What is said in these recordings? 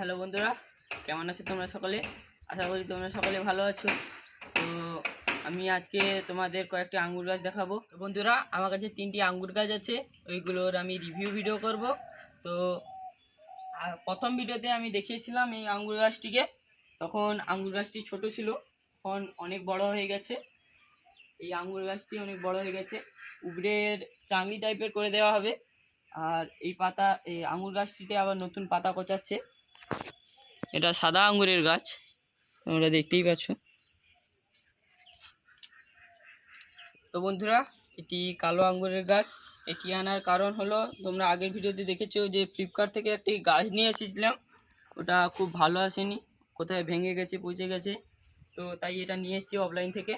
Hello বন্ধুরা, কেমন আছো তোমরা সকলে? আশা করি তোমরা সকলে ভালো আছো। তো আমি আজকে তোমাদের কয়েকটি আঙ্গুর গাছ দেখাবো। তো বন্ধুরা, আমার কাছে 3টি আঙ্গুর গাছ আছে, ওইগুলোর আমি রিভিউ ভিডিও করব। তো প্রথম ভিডিওতে আমি দেখিয়েছিলাম এই আঙ্গুর গাছটিকে, তখন আঙ্গুর গাছটি ছোট ছিল, এখন অনেক বড় হয়ে গেছে। এই আঙ্গুর গাছটি অনেক বড় হয়ে গেছে, উপরের চাংলি টাইপের করে দেওয়া হবে। আর এই আঙ্গুর গাছটিতে আবার নতুন পাতা গজাচ্ছে। এটা সাদা আঙ্গুরের গাছ, তোমরা দেখতেই পাচ্ছ। তো বন্ধুরা, এটি কালো আঙ্গুরের গাছ। এটি আনার কারণ হলো, তোমরা আগের ভিডিওতে দেখেছো যে ফ্লিপকার্ট থেকে একটি গাছ নিয়ে এসেছিলাম, ওটা খুব ভালো আসেনি, কোথায় ভেঙে গেছে, পচে গেছে। তো তাই এটা নিয়ে এসেছি অফলাইন থেকে,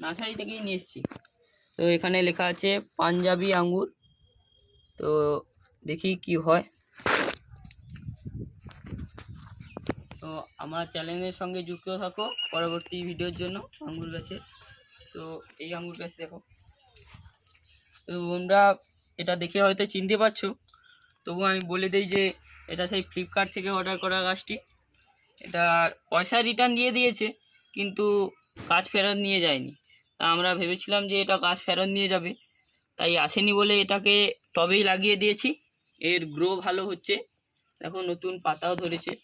নার্সারি থেকেই নিয়ে এসেছি। তো এখানে লেখা আছে পাঞ্জাবি আঙ্গুর। তো দেখি কি হয়। তো আমার চ্যানেলের সঙ্গে যুক্ত থাকো পরবর্তী ভিডিওর জন্য আঙ্গুর গাছের। তো এই আঙ্গুর গাছ দেখো। তো তোমরা এটা দেখে হয়তো চিনতে পারছো, তবু আমি বলে দিই যে এটা সেই ফ্লিপকার্ট থেকে অর্ডার করা গাছটি। এটা পয়সা রিটার্ন দিয়ে দিয়েছে, কিন্তু গাছ ফেরত নিয়ে যায়নি। তা আমরা ভেবেছিলাম যে এটা গাছ ফেরত নিয়ে যাবে, তাই আসেনি বলে এটাকে টবেই লাগিয়ে দিয়েছি। এর গ্রো ভালো হচ্ছে, দেখো নতুন পাতাও ধরেছে।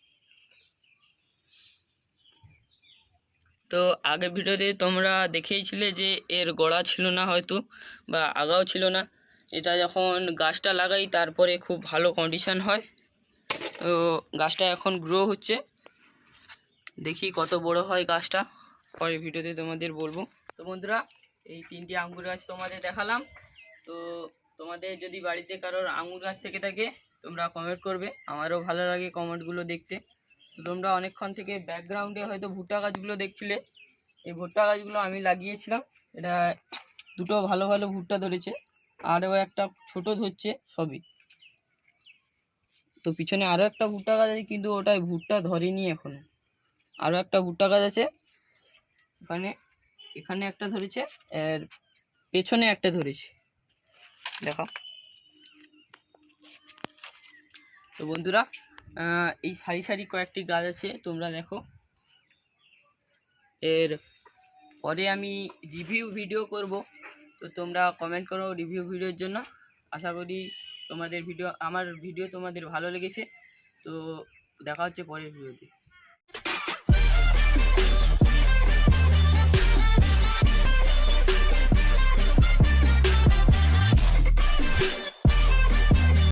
তো আগের ভিডিওতে তোমরা দেখেইছিলে যে এর গোড়া ছিল না হয়তো, বা আগাও ছিল না। এটা যখন গাছটা লাগাই তারপরে খুব ভালো কন্ডিশন হয়। তো গাছটা এখন গ্রো হচ্ছে, দেখি কত বড় হয় গাছটা, পরের ভিডিওতে তোমাদের বলবো। তো বন্ধুরা, এই 3টি আঙ্গুর গাছ তোমাদের দেখালাম। তো তোমাদের যদি বাড়িতে কারোর আঙ্গুর গাছ থেকে থাকে, তোমরা কমেন্ট করবে, আমারও ভালো লাগে কমেন্টগুলো দেখতে। তো তোমরা অনেকক্ষণ থেকে ব্যাকগ্রাউন্ডে হয়তো ভুট্টা গাছগুলো দেখছিলে, এই ভুট্টা গাছগুলো আমি লাগিয়েছিলাম। এটা দুটো ভালো ভালো ভুট্টা ধরেছে, আরও একটা ছোট ধরছে সবই। তো পিছনে আরও একটা ভুট্টা গাছ আছে, কিন্তু ওটায় ভুট্টা ধরেনি এখনো। আরও একটা ভুট্টা গাছ আছে, এখানে একটা ধরেছে, আর পেছনে একটা ধরেছে, দেখো। তো বন্ধুরা, এই সারি সারি কয়েকটি গাছ আছে, তোমরা দেখো। এর পরে আমি রিভিউ ভিডিও করব, তো তোমরা কমেন্ট করো রিভিউ ভিডিওর জন্য। আশা করি আমার ভিডিও তোমাদের ভালো লেগেছে। তো দেখা হচ্ছে পরের ভিডিওতে।